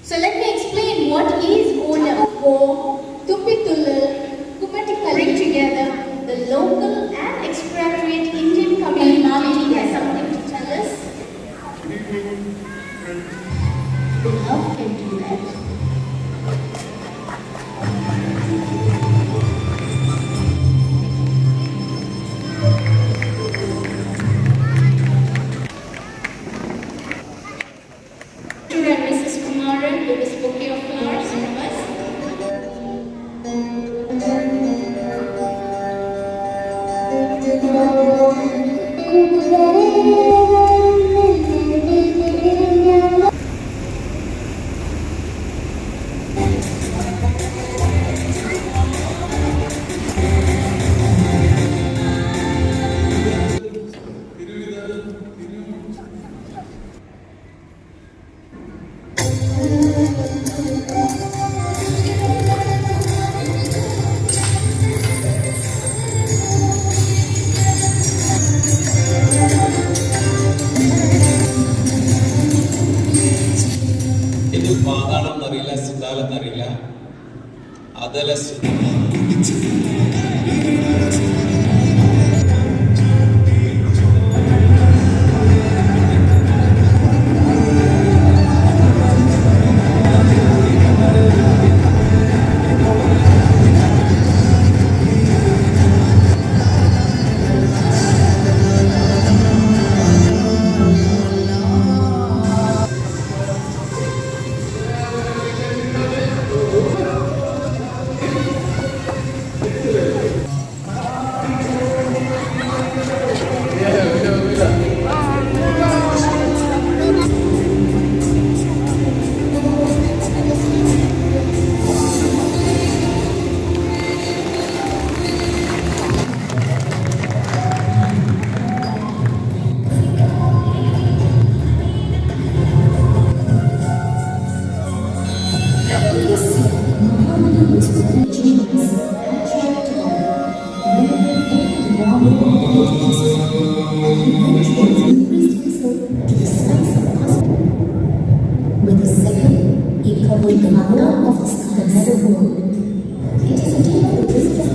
So let me explain what is Onam or Tuppithullal Kummattikali together. The local and expatriate Indian community has something to tell us. Love can do that. Mrs. Kumaran with this bouquet of flowers from us. ಇದು ಪಾದಾಳನ್ನರಿಲ್ಲ ಸುತ್ತಾಲನ್ನರಿಲ್ಲ ಅದೆಲ್ಲ With the second, he covered the whole of the southern world. It is a day of the wisdom